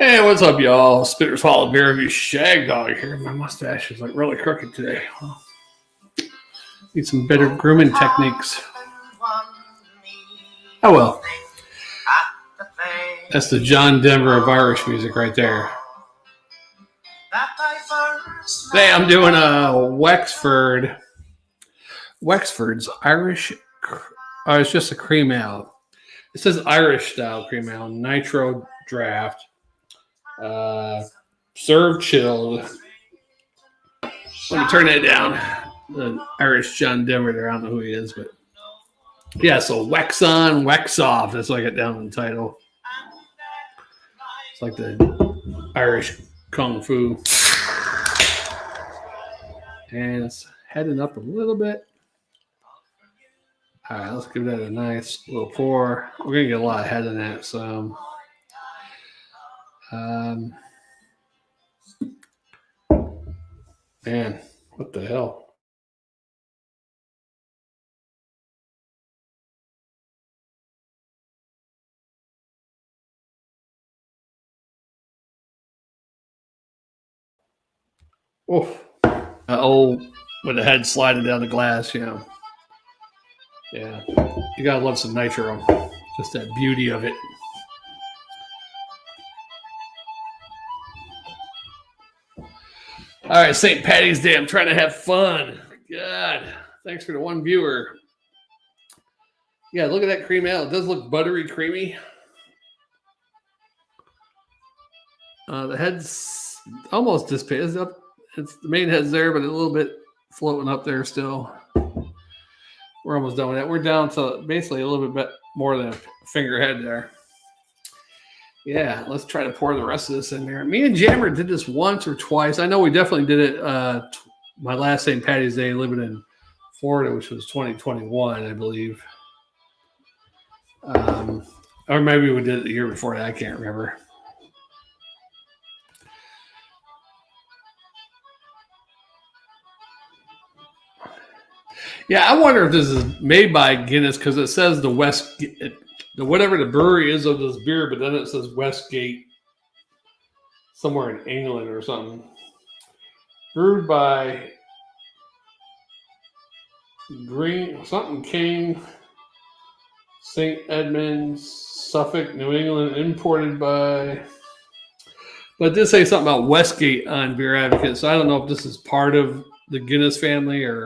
Hey, what's up, y'all? Spitter Swallow Beer Review Shagdog here. My mustache is like really crooked today. Need some better grooming techniques. Oh well. That's the John Denver of Irish music right there. Today I'm doing a Wexford's Irish. It's just a cream ale. It says Irish style cream ale, nitro draft. Served chilled. Let me turn that down. The Irish John Denver there. I don't know who he is, but yeah, so Wex on, Wex off. That's what I got down in the title. It's like the Irish Kung Fu. And it's heading up a little bit. All right, let's give that a nice little pour. We're going to get a lot of head in that, so... Man, what the hell? Oof. With the head sliding down the glass, you know. Yeah, you gotta love some nitro. Just that beauty of it. All right, St. Paddy's Day. I'm trying to have fun. God, thanks for the one viewer. Yeah, look at that cream ale. It does look buttery, creamy. The head's almost dissipated. It's the main head's there, but a little bit floating up there still. We're almost done with that. We're down to basically a little bit more than a finger head there. Yeah, let's try to pour the rest of this in there. Me and Jammer did this once or twice. I know we definitely did it my last St. Paddy's Day living in Florida, which was 2021, I believe. Or maybe we did it the year before that. I can't remember. Yeah, I wonder if this is made by Guinness because it says whatever the brewery is of this beer, but then it says Westgate somewhere in England or something. Brewed by Greene, something King, St. Edmunds, Suffolk, New England, imported by... But it did say something about Westgate on Beer Advocate, so I don't know if this is part of the Guinness family or...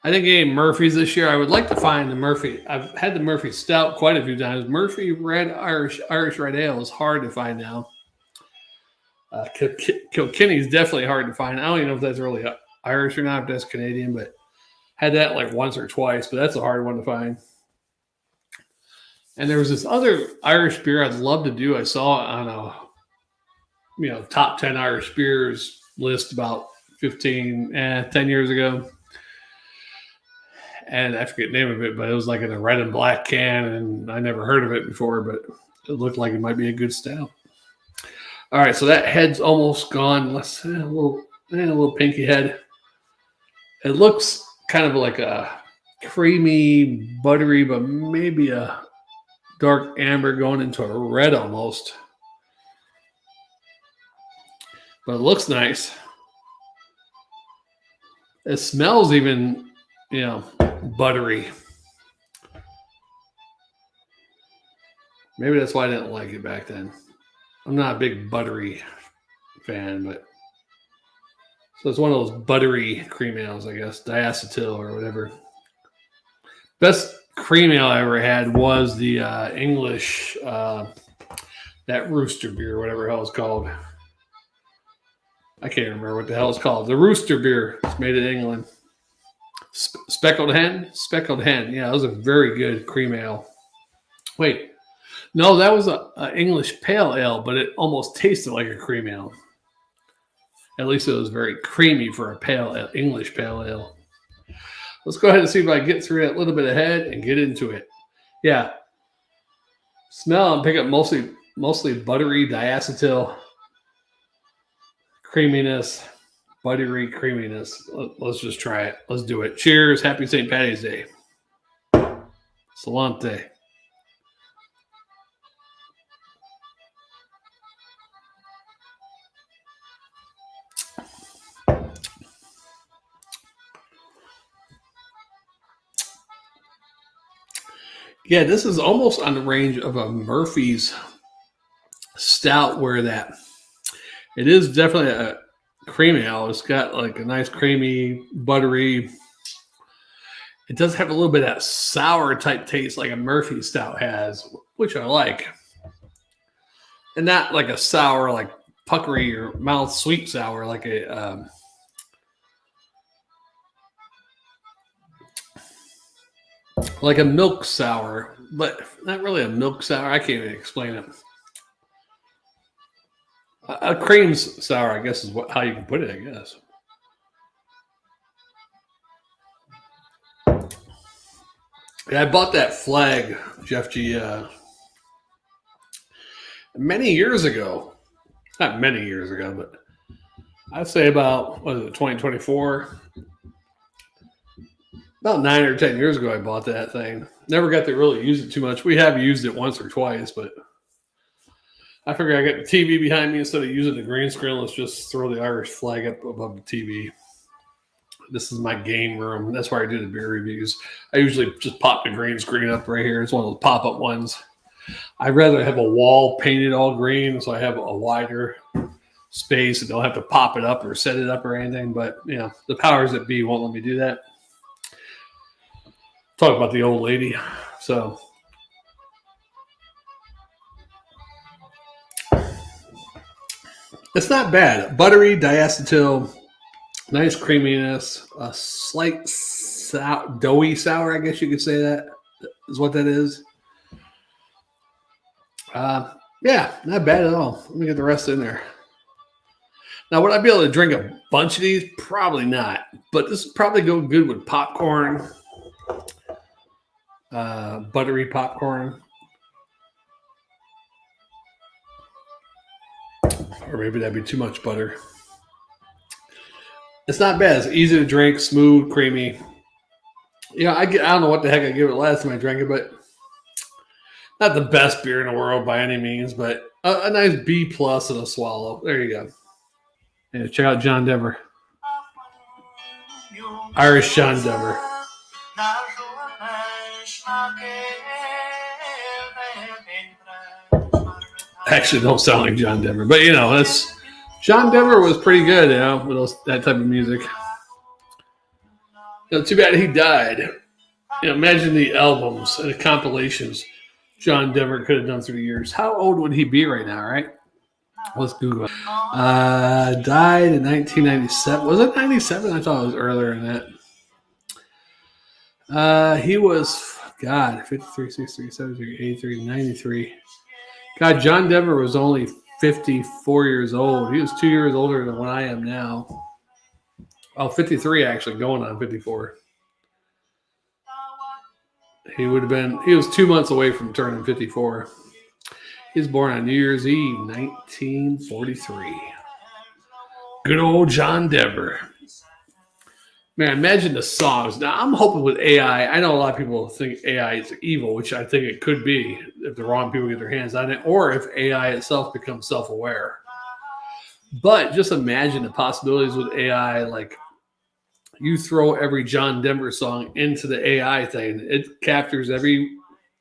I think getting Murphy's this year. I would like to find the Murphy. I've had the Murphy Stout quite a few times. Murphy Red Irish Red Ale is hard to find now. Kilkenny's definitely hard to find. I don't even know if that's really Irish or not, if that's Canadian, but had that like once or twice, but that's a hard one to find. And there was this other Irish beer I'd love to do. I saw it on a top 10 Irish beers list about 10 years ago. And I forget the name of it, but it was like in a red and black can, and I never heard of it before, but it looked like it might be a good stout. All right, so that head's almost gone. Let's see, a little pinky head. It looks kind of like a creamy, buttery, but maybe a dark amber going into a red almost. But it looks nice. It smells even, buttery. Maybe that's why I didn't like it back then. I'm not a big buttery fan, but so it's one of those buttery cream ales, I guess, diacetyl or whatever. Best cream ale I ever had was the English, that Rooster beer, whatever the hell it's called. I can't remember what the hell it's called. The Rooster beer. It's made in England. Speckled hen. Yeah, that was a very good cream ale. Wait, no, that was an English pale ale, but it almost tasted like a cream ale. At least it was very creamy for a pale ale, English pale ale. Let's go ahead and see if I can get through that little bit ahead and get into it. Yeah, smell and pick up mostly buttery diacetyl creaminess. Buttery creaminess. Let's just try it. Let's do it. Cheers. Happy St. Paddy's Day. Salante. Yeah, this is almost on the range of a Murphy's stout, where that it is definitely a creamy ale. It's got like a nice creamy, buttery. It does have a little bit of that sour type taste like a Murphy stout has, which I like. And not like a sour, like puckery or mouth sweet sour, like a milk sour, but not really a milk sour. I can't even explain it. A cream sour, I guess, is how you can put it. I guess. Yeah, I bought that flag, Jeff G, many years ago. Not many years ago, but I'd say about, what is it, 2024? About 9 or 10 years ago, I bought that thing. Never got to really use it too much. We have used it once or twice, but I figured I got the TV behind me instead of using the green screen. Let's just throw the Irish flag up above the TV. This is my game room. That's where I do the beer reviews. I usually just pop the green screen up right here. It's one of those pop-up ones. I'd rather have a wall painted all green, so I have a wider space and don't have to pop it up or set it up or anything. But the powers that be won't let me do that. Talk about the old lady. So it's not bad. Buttery, diacetyl, nice creaminess, a slight doughy sour, I guess you could say that is what that is. Yeah, not bad at all. Let me get the rest in there. Now, would I be able to drink a bunch of these? Probably not. But this would probably go good with popcorn, buttery popcorn. Or maybe that'd be too much butter. It's not bad. It's easy to drink, smooth, creamy. I don't know what the heck I gave it last time I drank it, but not the best beer in the world by any means, but a nice B plus and a swallow. There you go. Yeah, check out John Dever. Irish John Dever. Actually, don't sound like John Dever, but that's John Dever was pretty good, with that type of music. Too bad he died. Imagine the albums and the compilations John Dever could have done through the years. How old would he be right now, right? Let's Google it. Died in 1997. Was it 97? I thought it was earlier than that. He was, 53, 63, 73, 83, 93. God, John Dever was only 54 years old. He was 2 years older than what I am now. Oh, 53 actually, going on 54. He was 2 months away from turning 54. He was born on New Year's Eve, 1943. Good old John Dever. Man, imagine the songs. Now, I'm hoping with AI, I know a lot of people think AI is evil, which I think it could be if the wrong people get their hands on it, or if AI itself becomes self-aware. But just imagine the possibilities with AI, like you throw every John Denver song into the AI thing. It captures every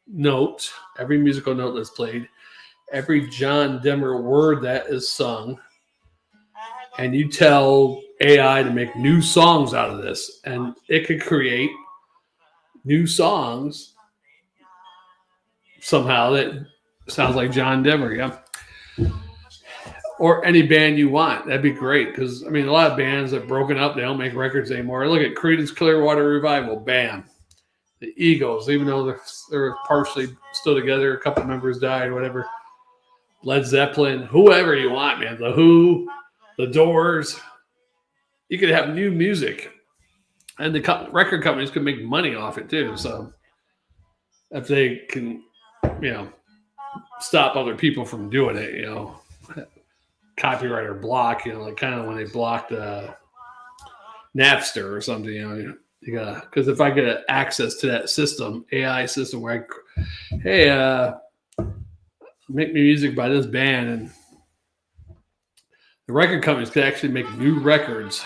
note, every musical note that's played, every John Denver word that is sung, and you tell AI to make new songs out of this, and it could create new songs somehow that sounds like John Denver, yeah. Or any band you want. That'd be great, because, a lot of bands are broken up. They don't make records anymore. Look at Creedence Clearwater Revival. Bam. The Eagles, even though they're partially still together, a couple members died, whatever. Led Zeppelin, whoever you want, man. The Who, the Doors. You could have new music. And the record companies could make money off it, too. So if they can, stop other people from doing it, copyright or block, like kind of when they blocked Napster or something, you gotta, because if I get access to that system, AI system, where make me music by this band, and the record companies could actually make new records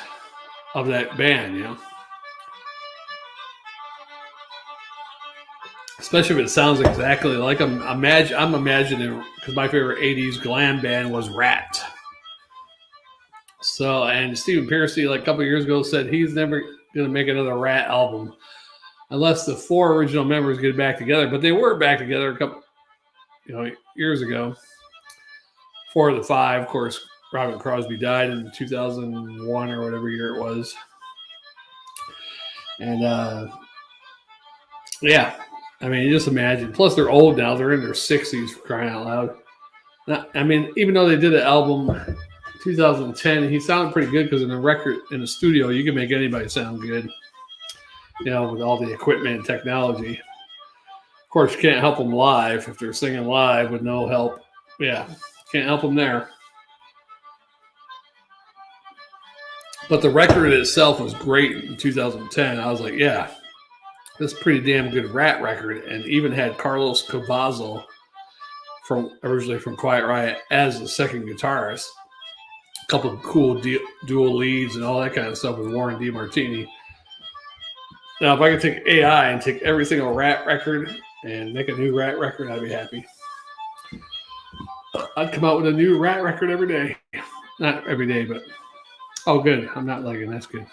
of that band, especially if it sounds exactly like I'm imagining, because my favorite '80s glam band was Rat. So, and Stephen Pearcy, like a couple of years ago, said he's never going to make another Rat album unless the four original members get back together. But they were back together a couple, years ago. Four of the five, of course. Robin Crosby died in 2001 or whatever year it was, and yeah, I mean, you just imagine. Plus, they're old now; they're in their 60s, for crying out loud. I mean, even though they did an album 2010, he sounded pretty good because in the studio, you can make anybody sound good. With all the equipment and technology. Of course, you can't help them live if they're singing live with no help. Yeah, can't help them there. But the record itself was great in 2010. I was like, yeah, this is a pretty damn good Rat record, and even had Carlos Cavazo originally from Quiet Riot as the second guitarist. A couple of cool dual leads and all that kind of stuff with Warren DeMartini. Now, if I could take AI and take every single Rat record and make a new Rat record, I'd be happy. I'd come out with a new Rat record every day. Not every day, but oh, good. I'm not lagging. That's good.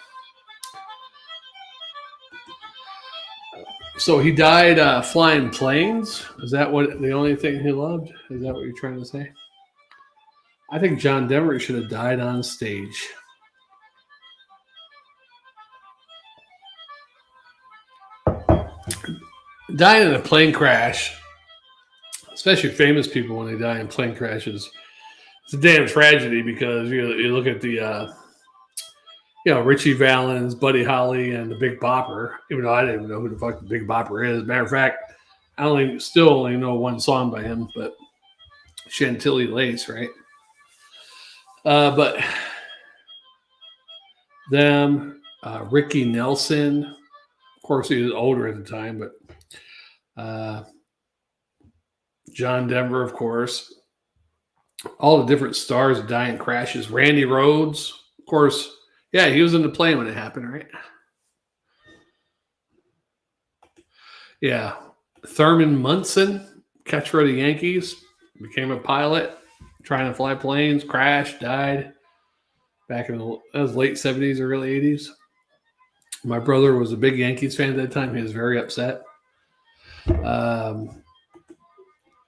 So he died flying planes. Is that what the only thing he loved? Is that what you're trying to say? I think John Denver should have died on stage. Dying in a plane crash, especially famous people when they die in plane crashes, it's a damn tragedy because you look at the Richie Valens, Buddy Holly, and the Big Bopper. Even though I didn't even know who the fuck the Big Bopper is. Matter of fact, I still only know one song by him, but Chantilly Lace, right? But them, Ricky Nelson, of course he was older at the time, but John Denver, of course. All the different stars of dying crashes. Randy Rhoads, of course. Yeah, he was in the plane when it happened, right? Yeah. Thurman Munson, catcher for the Yankees, became a pilot, trying to fly planes, crashed, died back in the late 70s, early 80s. My brother was a big Yankees fan at that time. He was very upset.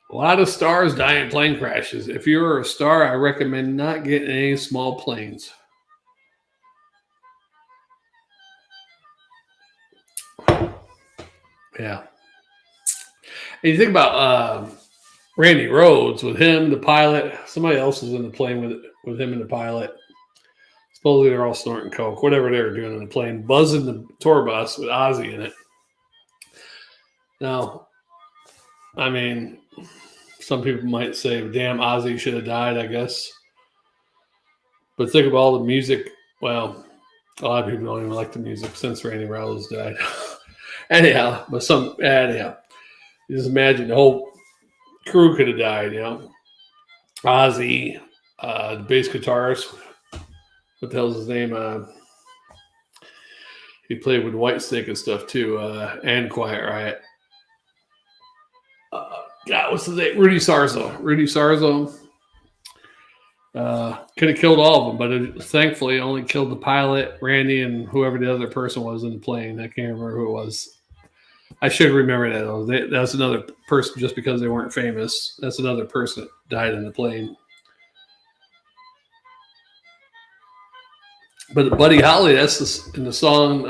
A lot of stars die in plane crashes. If you're a star, I recommend not getting any small planes. Yeah. And you think about Randy Rhoads with him, the pilot. Somebody else was in the plane with him and the pilot. Supposedly they're all snorting coke, whatever they were doing in the plane, buzzing the tour bus with Ozzy in it. Now, I mean, some people might say, damn, Ozzy should have died, I guess. But think of all the music. Well, a lot of people don't even like the music since Randy Rhoads died. Anyhow, you just imagine the whole crew could have died, Ozzy, the bass guitarist, what the hell's his name? He played with Whitesnake and stuff too, and Quiet Riot. God, what's his name? Rudy Sarzo. Could have killed all of them, but it thankfully only killed the pilot, Randy, and whoever the other person was in the plane. I can't remember who it was. I should remember that, though. That's another person, just because they weren't famous. That's another person that died in the plane. But Buddy Holly, that's in the song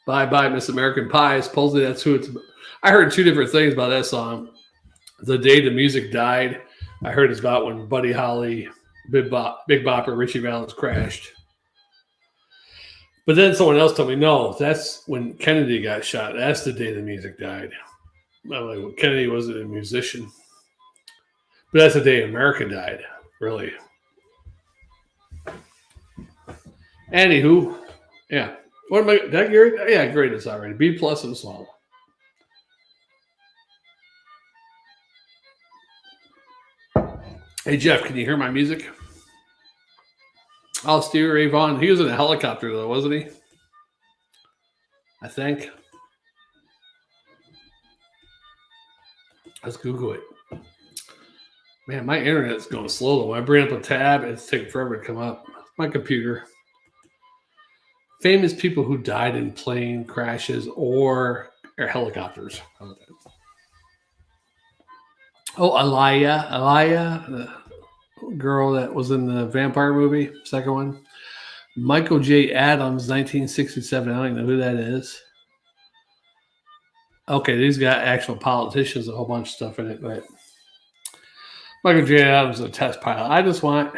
Bye Bye Miss American Pie. Supposedly that's who it's. I heard two different things about that song. The day the music died, I heard it's about when Buddy Holly, Big Bopper, Richie Valens crashed. But then someone else told me, no, that's when Kennedy got shot. That's the day the music died. I'm like, well, Kennedy wasn't a musician. But that's the day America died, really. Anywho, yeah. What am I? Did I grade? Yeah, I graded this already. B+ and small. Hey, Jeff, can you hear my music? Oh, Stevie Ray Vaughan. He was in a helicopter, though, wasn't he? I think. Let's Google it. Man, my internet's going slow though. When I bring up a tab, it's taking forever to come up. My computer. Famous people who died in plane crashes or helicopters. Oh, Alaya, the girl that was in the vampire movie, second one. Michael J. Adams, 1967. I don't even know who that is. Okay, these got actual politicians, a whole bunch of stuff in it, but Michael J. Adams is a test pilot. I just want,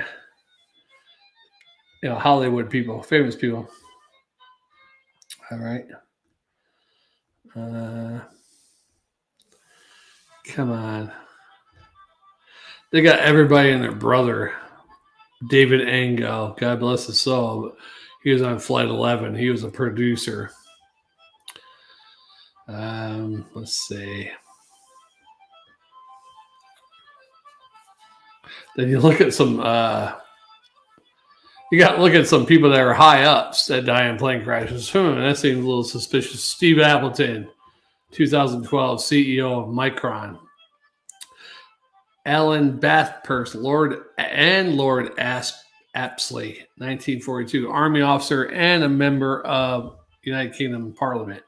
Hollywood people, famous people. All right. Come on. They got everybody and their brother, David Angel. God bless his soul. He was on Flight 11. He was a producer. Let's see. Then you look at some. You got to look at some people that are high ups that die in plane crashes. That seems a little suspicious. Steve Appleton, 2012, CEO of Micron. Alan Bathurst, Lord Apsley, 1942, Army officer and a member of United Kingdom Parliament.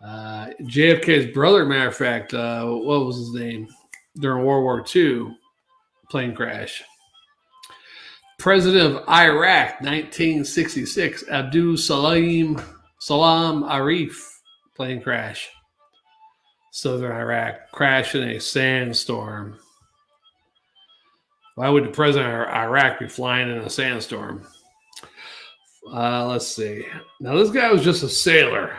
JFK's brother, matter of fact, what was his name? During World War II, plane crash. President of Iraq, 1966, Abdul Salam Arif, plane crash. Southern Iraq, crash in a sandstorm. Why would the president of Iraq be flying in a sandstorm? Let's see. Now, this guy was just a sailor.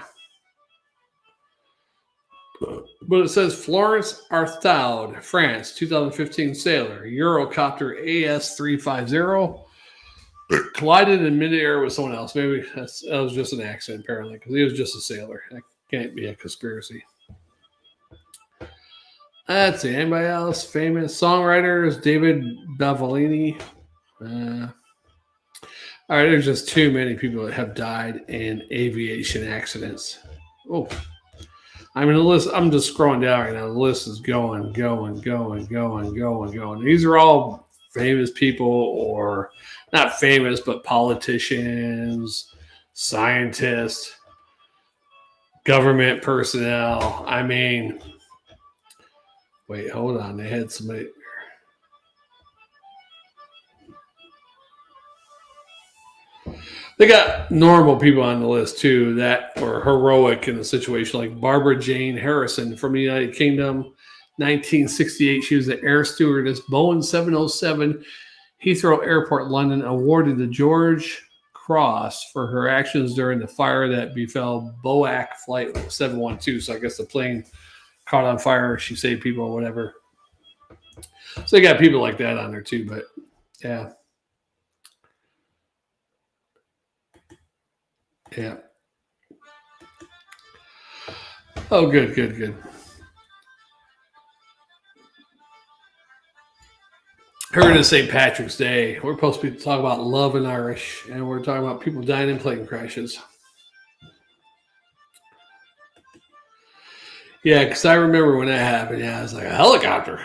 But it says Florence Arthaud, France, 2015 sailor, Eurocopter AS-350, collided in midair with someone else. Maybe that was just an accident, apparently, because he was just a sailor. That can't be a conspiracy. Let's see. Anybody else? Famous songwriters, David Bavellini. All right, there's just too many people that have died in aviation accidents. Oh. I mean, the list, I'm just scrolling down right now. The list is going. These are all famous people, or not famous, but politicians, scientists, government personnel. I mean, wait, hold on. They had somebody. They got normal people on the list too that were heroic in a situation, like Barbara Jane Harrison from the United Kingdom, 1968. She was the air stewardess, Boeing 707, Heathrow Airport, London, awarded the George Cross for her actions during the fire that befell BOAC Flight 712. So I guess the plane caught on fire. She saved people or whatever. So they got people like that on there too, but yeah. Yeah. Oh, good. Heard it St. Patrick's Day. We're supposed to be talking about love in Irish, and we're talking about people dying in plane crashes. Yeah, because I remember when that happened. Yeah, it was like a helicopter.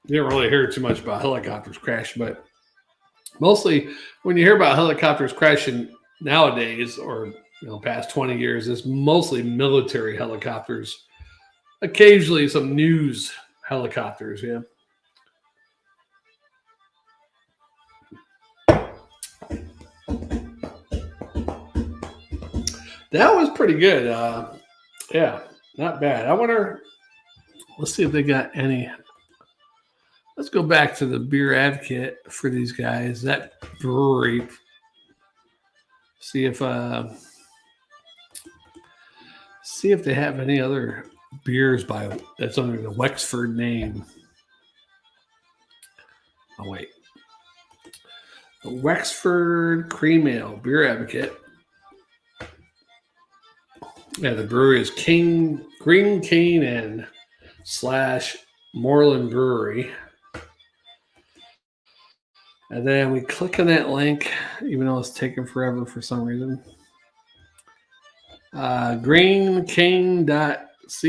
You didn't really hear too much about helicopters crashing, but mostly when you hear about helicopters crashing nowadays, or past 20 years, it's mostly military helicopters. Occasionally some news helicopters, yeah. That was pretty good. Yeah, not bad. I wonder, let's see if they got any. Let's go back to the beer advocate for these guys. That brewery. See if they have any other beers that's under the Wexford name. Oh wait, the Wexford Cream Ale Beer Advocate. Yeah, the brewery is Greene, Cane and / Morland Brewery. And then we click on that link, even though it's taking forever for some reason. Greenecane.co That's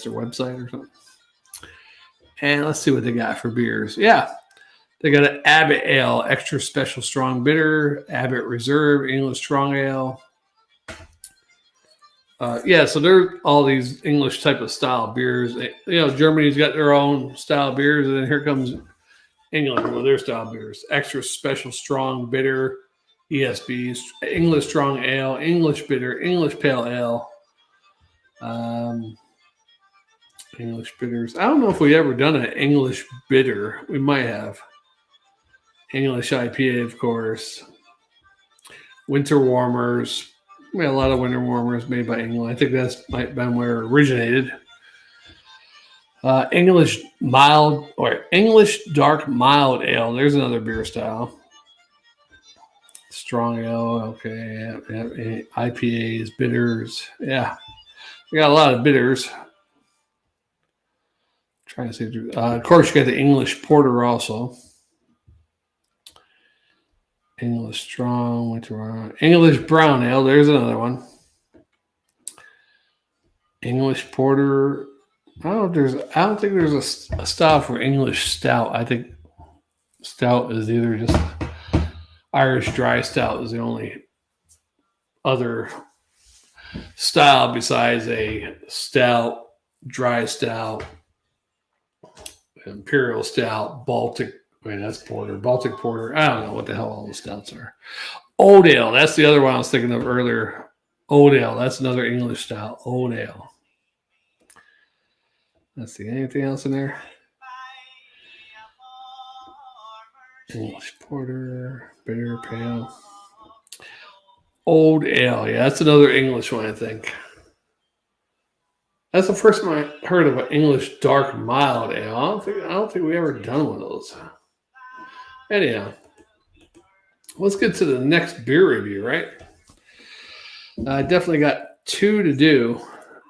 their website or something. And let's see what they got for beers. Yeah. They got an Abbott Ale, extra special strong bitter, Abbott Reserve, English strong ale. So they're all these English type of style beers. Germany's got their own style beers, and then here comes England with their style beers. Extra special strong bitter, ESBs, English strong ale, English bitter, English pale ale. English bitters. I don't know if we ever done an English bitter. We might have. English IPA, of course. Winter warmers. We had a lot of winter warmers made by England. I think that's might have been where it originated. English dark mild ale. There's another beer style. Strong ale. Okay. IPAs, bitters. Yeah. We got a lot of bitters. Trying to see. Of course, you got the English porter also. English strong, winter English brown ale. There's another one. English porter. I don't think there's a style for English stout. I think stout is either just Irish dry stout is the only other style besides a stout, dry stout, imperial stout, Baltic. That's porter, Baltic porter. I don't know what the hell all the stouts are. Old ale. That's the other one I was thinking of earlier. Old ale. That's another English style. Old ale. Let's see. Anything else in there? English porter, bitter, pale. Old ale. Yeah, that's another English one, I think. That's the first time I heard of an English dark mild ale. I don't think we ever done one of those. Anyhow, let's get to the next beer review, right? I definitely got 2 to do.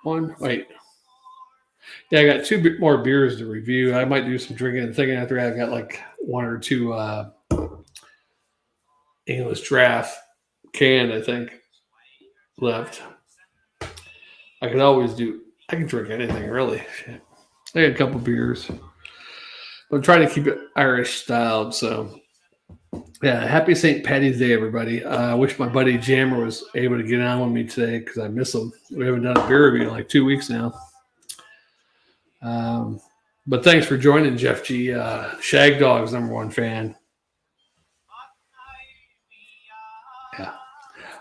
I got 2 more beers to review. I might do some drinking and thinking after that. I've got like 1 or 2 English draft canned, I think, left. I can drink anything, really. I got a couple beers. I'm trying to keep it Irish styled. So, yeah, happy St. Paddy's Day, everybody. I wish my buddy Jammer was able to get on with me today because I miss him. We haven't done a beer review in like 2 weeks now. But thanks for joining, Jeff G. Shagdog's #1 fan.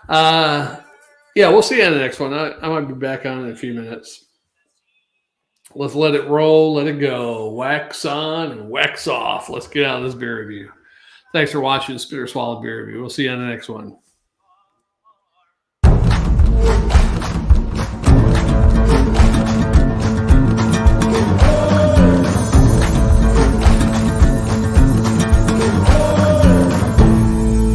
Yeah. We'll see you on the next one. I might be back on in a few minutes. Let's let it roll, let it go. Wax on and wax off. Let's get out of this beer review. Thanks for watching Spit or Swallow Beer Review. We'll see you on the next one.